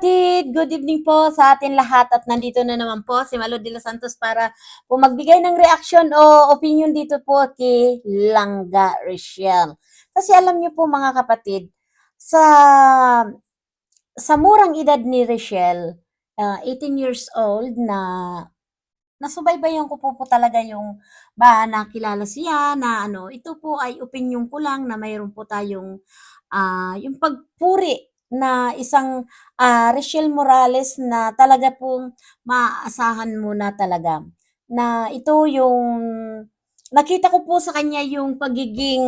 kapatid, good evening po sa atin lahat at nandito na naman po si Malo de los Santos para po magbigay ng reaction o opinion dito po kay Langga Rachel. Kasi alam niyo po mga kapatid, sa sa murang edad ni Rachel, 18 years old na nasubaybayan ko po talaga yung nakilala siya na ano, ito po ay opinyon ko lang na mayroon po tayong yung pagpuri na isang Rachel Morales na talaga pong maaasahan mo na talaga. Na ito yung nakita ko po sa kanya yung pagiging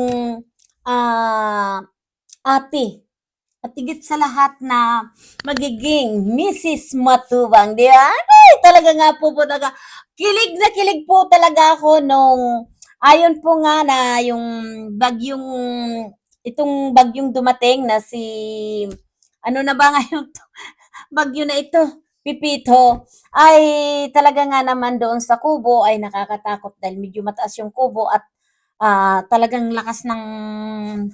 ah, ate at higit sa lahat na magiging Mrs. Matubang, di ba? Ay, talaga nga po talaga. Kilig na kilig po talaga ako nung ayon po nga na yung bagyong itong bagyong dumating na si ano na ba ngayon to? Bagyo na ito, Pipito, ay talaga nga naman doon sa kubo ay nakakatakot dahil medyo mataas yung kubo at talagang lakas ng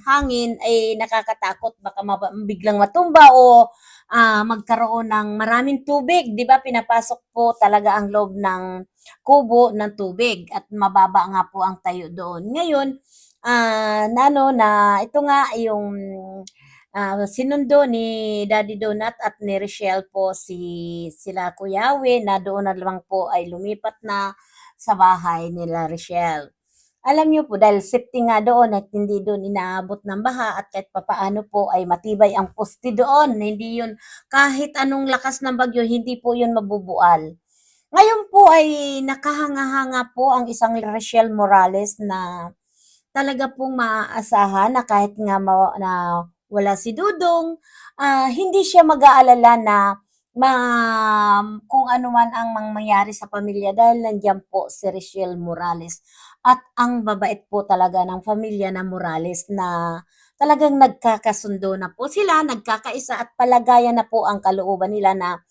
hangin ay nakakatakot baka biglang matumba o magkaroon ng maraming tubig, 'di ba? Pinapasok po talaga ang loob ng kubo ng tubig at mababa nga po ang tayo doon. Ngayon, na ano na ito nga yung sinundo ni Daddy Donut at ni Rochelle po sila Kuya Awe na doon na lamang po ay lumipat na sa bahay nila Rochelle. Alam niyo po dahil safety nga doon at hindi doon inaabot ng baha at kahit papaano po ay matibay ang poste doon. Hindi yun, kahit anong lakas ng bagyo, hindi po yun mabubual. Ngayon po ay nakahanga-hanga po ang isang Rochelle Morales na talaga pong maaasahan na kahit nga na wala si Dudong, hindi siya mag-aalala na ma kung ano man ang mangyari sa pamilya dahil nandiyan po si Rochelle Morales. At ang babait po talaga ng pamilya na Morales na talagang nagkakasundo na po sila, nagkakaisa at palagayan na po ang kalooban nila na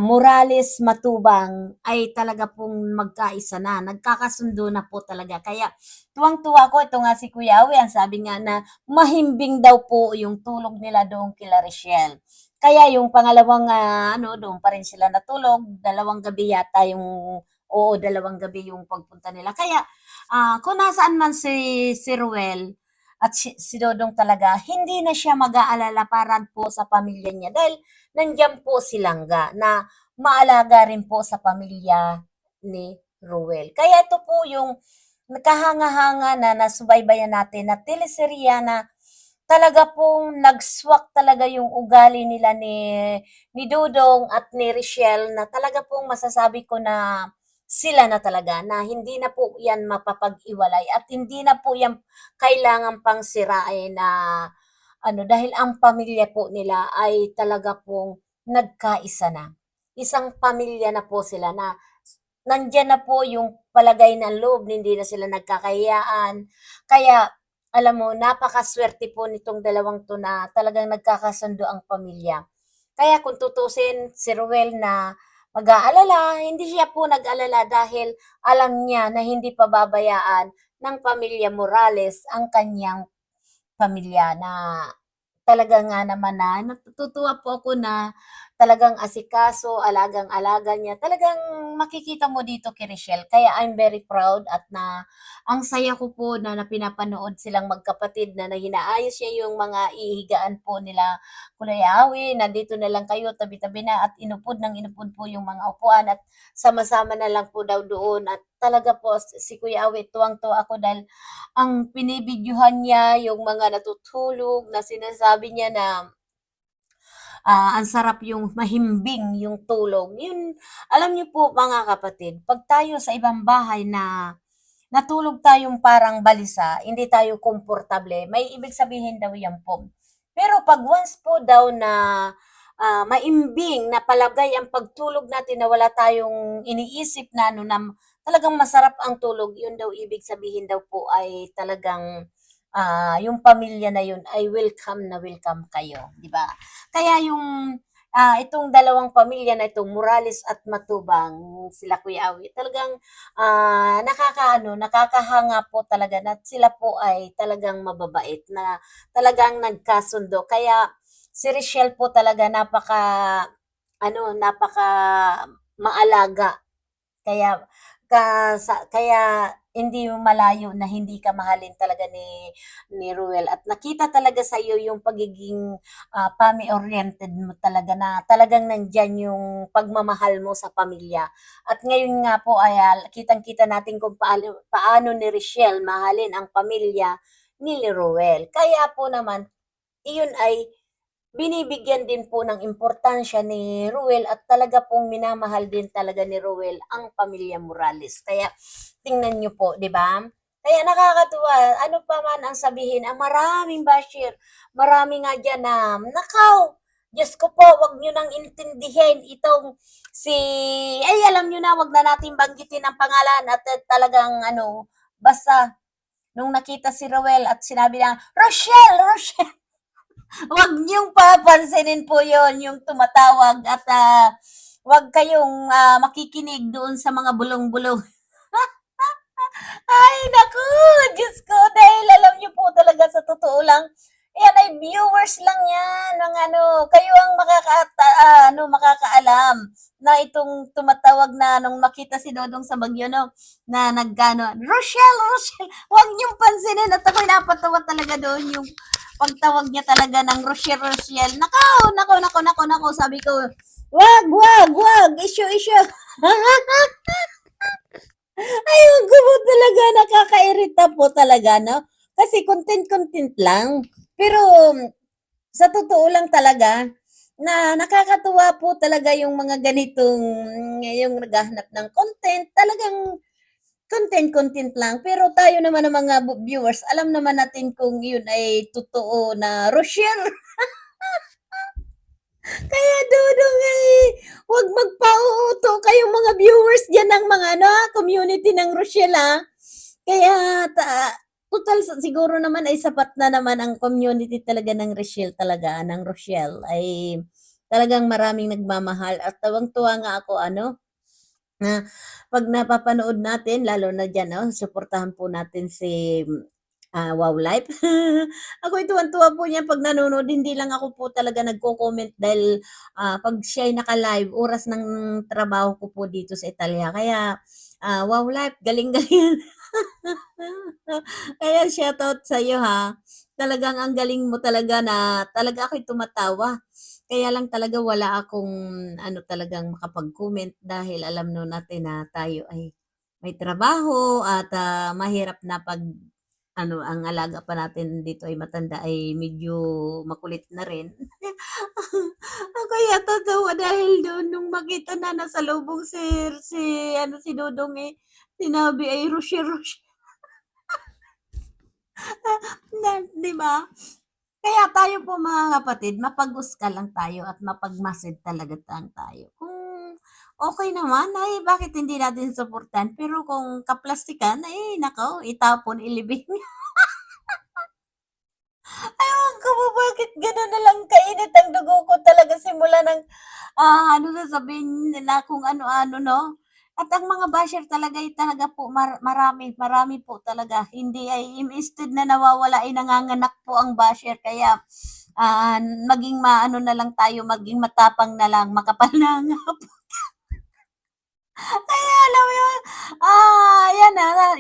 Morales, Matubang ay talaga pong magkaisa na, nagkakasundo na po talaga. Kaya tuwang-tuwa ko, ito nga si Kuya Awi, ang sabi nga na mahimbing daw po yung tulog nila doon kila Rochelle. Kaya yung pangalawang doon pa rin sila natulog, dalawang gabi yata yung, oo, dalawang gabi yung pagpunta nila. Kaya kung nasaan man si Ruel, at si Dodong talaga, hindi na siya mag-aalala para po sa pamilya niya dahil nandiyan po si Langga na maalaga rin po sa pamilya ni Ruel. Kaya ito po yung nakahanga-hanga na nasubaybayan natin na teleserya na talaga pong nagswak talaga yung ugali nila ni Dudong at ni Richelle na talaga pong masasabi ko na sila na talaga na hindi na po yan mapapag-iwalay at hindi na po yan kailangan pang sirain na ano dahil ang pamilya po nila ay talaga pong nagkaisa na. Isang pamilya na po sila na nandiyan na po yung palagay ng loob, hindi na sila nagkakahiyaan. Kaya alam mo, napakaswerte po nitong dalawang to na talagang nagkakasundo ang pamilya. Kaya kung tutusin si Ruel na mag-aalala, hindi siya po nag-alala dahil alam niya na hindi pababayaan ng pamilya Morales ang kanyang pamilya na talaga nga naman na natutuwa po ako na talagang asikaso, alagang-alaga niya. Talagang makikita mo dito kay Rochelle. Kaya I'm very proud at na ang saya ko po na pinapanood silang magkapatid na hinaayos niya yung mga ihigaan po nila Kulay Awi. Nandito na lang kayo, tabi-tabi na at inupod ng inupod po yung mga upuan at sama-sama na lang po daw doon. At talaga po si Kuya Awi, tuwang-tuwa ako dahil ang binibidyohan niya yung mga natutulog na sinasabi niya na ang sarap yung mahimbing yung tulog. Yun, alam niyo po mga kapatid, pag tayo sa ibang bahay na natulog tayong parang balisa, hindi tayo komportable, may ibig sabihin daw yan po. Pero pag once po daw na maimbing na palagay ang pagtulog natin na wala tayong iniisip na ano na talagang masarap ang tulog, yun daw ibig sabihin daw po ay talagang yung pamilya na yun ay welcome na welcome kayo, di ba? Kaya yung itong dalawang pamilya na itong Morales at Matubang, sila Kuya Awi, talagang nakakahanga po talaga na sila po ay talagang mababait na talagang nagkasundo. Kaya si Rochelle po talaga ano, napaka maalaga. Kaya kaya hindi mo malayo na hindi ka mahalin talaga ni Ruel at nakita talaga sa iyo yung pagiging, family oriented mo talaga na talagang nandiyan yung pagmamahal mo sa pamilya. At ngayon nga po ay, kitang-kita natin kung paano ni Richelle mahalin ang pamilya ni Ruel. Kaya po naman iyon ay binibigyan din po ng importansya ni Ruel at talaga pong minamahal din talaga ni Ruel ang pamilya Morales. Kaya tingnan niyo po, 'di ba? Kaya nakakatuwa, ano pa man ang sabihin, ang maraming bashir, marami nga diyan na, nakaw, Diyos ko po, wag niyo nang intindihin itong si, ay alam niyo na, wag na natin banggitin ang pangalan at talagang ano, basta nung nakita si Ruel at sinabi niya, Rochelle, Rochelle, wag niyong papansinin po yon yung tumatawag at wag kayong makikinig doon sa mga bulong-bulong. Ay, naku, Diyos ko, dahil alam niyo po talaga sa totoo lang, yan ay viewers lang yan ng ano, kayo ang makakaalam na itong tumatawag na nung makita si Dodong sa Bagyo, no, na nagkano, Rochelle, Rochelle, wag niyong pansinin at ako'y napatawa talaga doon yung pagtawag niya talaga ng Rochelle, Rochelle. Nakaw, nako, nako, nako, nako, sabi ko, wag, issue. Ayun ko po talaga, nakakairita po talaga, no? Kasi content lang. Pero sa totoo lang talaga, na nakakatuwa po talaga yung mga ganitong, yung naghahanap ng content, talagang content lang. Pero tayo naman ng mga viewers, alam naman natin kung yun ay totoo na Rochelle. Kaya Dudong ay huwag magpauuto kayong mga viewers diyan ng mga ano, community ng Rochelle, ah. Kaya total siguro naman ay sapat na naman ang community talaga ng Rochelle talaga, ng Rochelle ay talagang maraming nagmamahal at tawang-tuwa nga ako ano, na 'pag napapanood natin lalo na diyan, oh, suportahan po natin si, Wow Life. Ako'y tuwang-tuwa po niyan 'pag nanonood, hindi lang ako po talaga nagko-comment dahil, 'pag siya'y naka-live oras ng trabaho ko po dito sa Italia kaya, Wow Life galing-galing. Kaya shoutout sa'yo ha. Talagang ang galing mo talaga na talaga ako'y tumatawa. Kaya lang talaga wala akong ano talagang makapag-comment dahil alam no natin na tayo ay may trabaho at mahirap na pag ano ang alaga pa natin dito ay matanda ay medyo makulit na rin. Kaya totoo dahil doon nung makita na nasa lubong si ano si Dodong eh, sinabi ay Rosie Rosie na, 'di ba? Kaya tayo po mga kapatid, mapag-usgal lang tayo at mapagmasid talaga lang tayo. Kung okay naman, ay bakit hindi natin suportahan, pero kung kaplastikan, ay nako, itapon, ilibing. Ewan ko po bakit gano'n na lang kainit ang dugo ko talaga simula ng, ano sasabihin nila kung ano-ano 'no. At ang mga basher talaga ay talaga po marami po talaga. Hindi ay instead na nawawala ay nanganganak po ang basher kaya, maging maano na lang tayo, maging matapang na lang, makapal na nga. Kaya alam mo yun, yan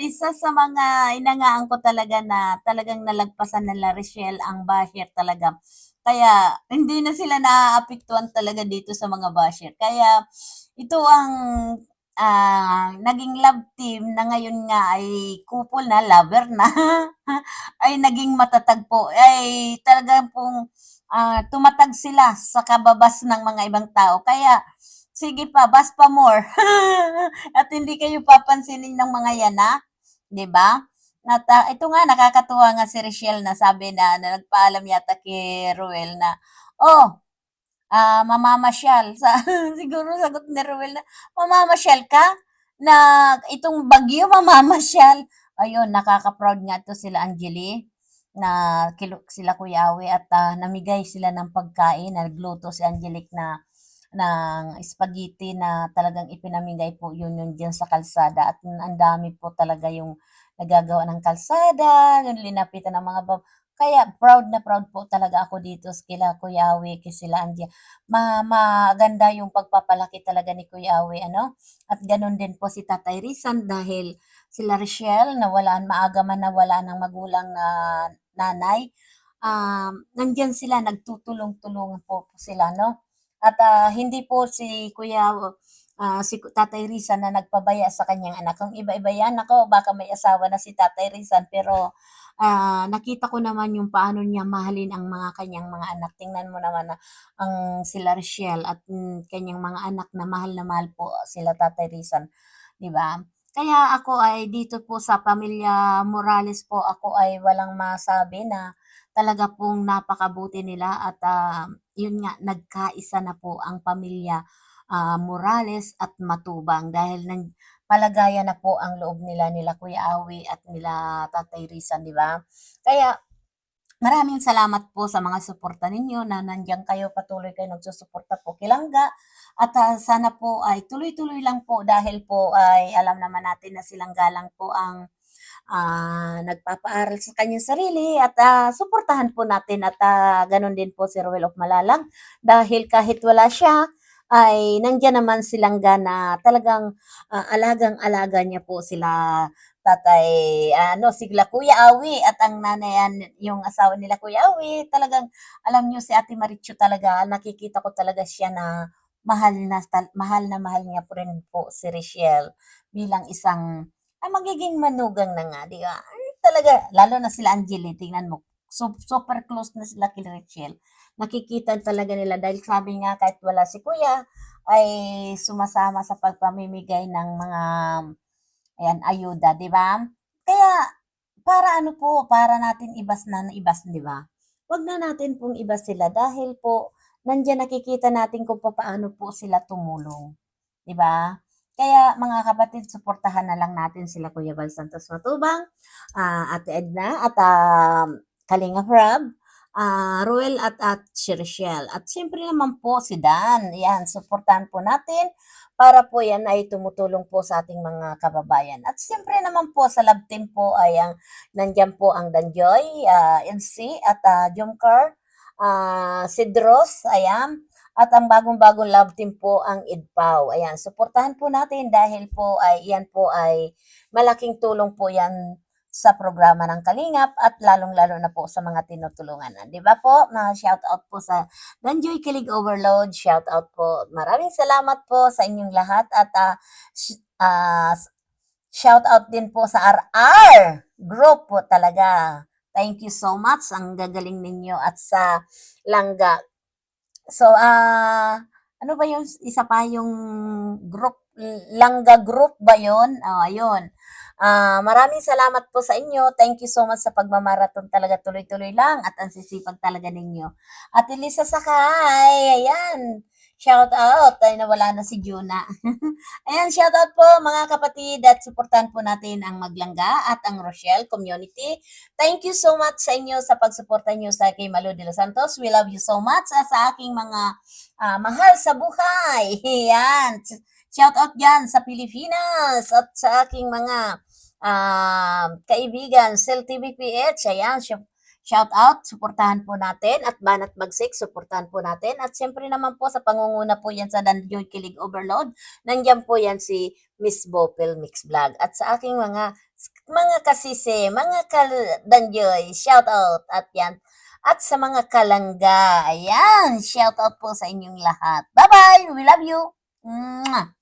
isa sa mga inangaan ko talaga na talagang nalagpasan nila Rochelle ang basher talaga. Kaya hindi na sila naaapektuhan talaga dito sa mga basher. Kaya ito ang naging love team na ngayon nga ay couple na, lover na, ay naging matatag po. Ay talagang pong tumatag sila sa kababas ng mga ibang tao. Kaya sige pa, bas pa more. At hindi kayo papansinin ng mga yan, 'di ba? At ito nga nakakatuwa nga si Rochelle na sabi na nagpaalam yata kay Ruel na, "Oh, mamamasyal." Siguro sagot ni Ruel na, "Mamamasyal ka? Na itong bagyo mamamasyal?" Ayun, nakaka-proud nga 'to sila Angeli na sila Kuya Awi at namigay sila ng pagkain, nagluto si Angelique na ng spaghetti na talagang ipinamigay po yun diyan sa kalsada at ang dami po talaga yung nagagawa ng kalsada, yung linapitan ng mga Kaya proud na proud po talaga ako dito kila Kuya Awi, kay sila Andia. Maganda yung pagpapalaki talaga ni Kuya Awi ano, at gano'n din po si Tatay Rizal dahil sila Rochelle nawalan maaga man nawalan ng magulang na nanay, nandiyan sila nagtutulong-tulungan po sila 'no. At, hindi po si si Tatay Rizal na nagpabaya sa kanyang anak, kung iba-iba 'yan naku baka may asawa na si Tatay Rizal pero nakita ko naman yung paano niya mahalin ang mga kanyang mga anak. Tingnan mo naman na ang sila Rochelle at, kanyang mga anak na mahal po sila Tatay Rizal, 'di ba? Kaya ako ay dito po sa pamilya Morales po ako ay walang masabi na talaga pong napakabuti nila at, yun nga nagkaisa na po ang pamilya, Morales at Matubang dahil palagayan na po ang loob nila Kuya Awi at nila Tatay Rizal, 'di ba? Kaya maraming salamat po sa mga suporta ninyo na nandiyan kayo, patuloy kayo nagsusuporta po kay Langga at, sana po ay tuloy-tuloy lang po dahil po ay alam naman natin na si Langga lang po ang, nagpapaaral sa kanyang sarili at, suportahan po natin at, gano'n din po si Ruel of Malalang dahil kahit wala siya ay nandiyan naman si Langga na talagang, alagang-alaga niya po sila Tatay sila Kuya Awi at ang nanayan yung asawa nila Kuya Awi talagang alam niyo si Ate Marichu talaga nakikita ko talaga siya na mahal na mahal niya po rin po si Richelle bilang isang, magiging manugang na nga 'di ba? Ay talaga lalo na sila Angel, tingnan mo super close na sila kila Richelle. Nakikita talaga nila dahil sabi nga kahit wala si Kuya ay sumasama sa pagpamimigay ng mga ayan, ayuda, 'di ba? Kaya para ano po, para natin ibas na ibas, 'di ba? 'Wag na natin pong ibas sila dahil po nandiyan nakikita natin kung papaano po sila tumulong, 'di ba? Kaya mga kapatid, suportahan na lang natin sila Kuya Val Santos Matubang, Ate Edna at, Kalinga Prab, Ruel at si Rochelle. At siyempre naman po si Dan, 'yan suportahan po natin para po 'yan ay tumutulong po sa ating mga kababayan. At siyempre naman po sa love team po ay nandiyan po ang Danjoy, NC at, Jomcar, Cedros, ayan. At ang bagong-bagong love team po ang Idpaw. Ayan, suportahan po natin dahil po ay 'yan po ay malaking tulong po 'yan sa programa ng Kalingap at lalong-lalo na po sa mga tinutulungan. 'Di ba po? Na-shoutout po sa Danjoy Kilig Overload, shoutout po. Maraming salamat po sa inyong lahat at, shoutout din po sa RR group po talaga. Thank you so much, ang gagaling ninyo at sa Langga. So, ano ba yung isa pa yung group, Langga group ba yun? Oh, ayun. Maraming salamat po sa inyo. Thank you so much sa pagmamarathon talaga tuloy-tuloy lang at ang sisipag talaga ninyo. At Elisa Sakay, ayan. Shout out ay nawala na si Juna. Ayan, shout out po mga kapatid at suportahan po natin ang Maglangga at ang Rochelle community. Thank you so much sa inyo sa pagsuporta niyo sa kay Malo de los Santos. We love you so much sa aking mga mahal sa buhay. Yan. Shout out diyan sa Pilipinas at sa aking mga kaibigan, Cell TV PH. Ayan, shout out, suportahan po natin at Banat Bagsik, suportahan po natin. At siyempre naman po sa pangunguna po yan sa Danjoy Kilig Overload, nandiyan po yan si Miss Bopel Mix Vlog. At sa aking mga kasisi, mga Danjoy, shout out at yan. At sa mga kalangga, ayan, shout out po sa inyong lahat. Bye-bye! We love you! Mwah!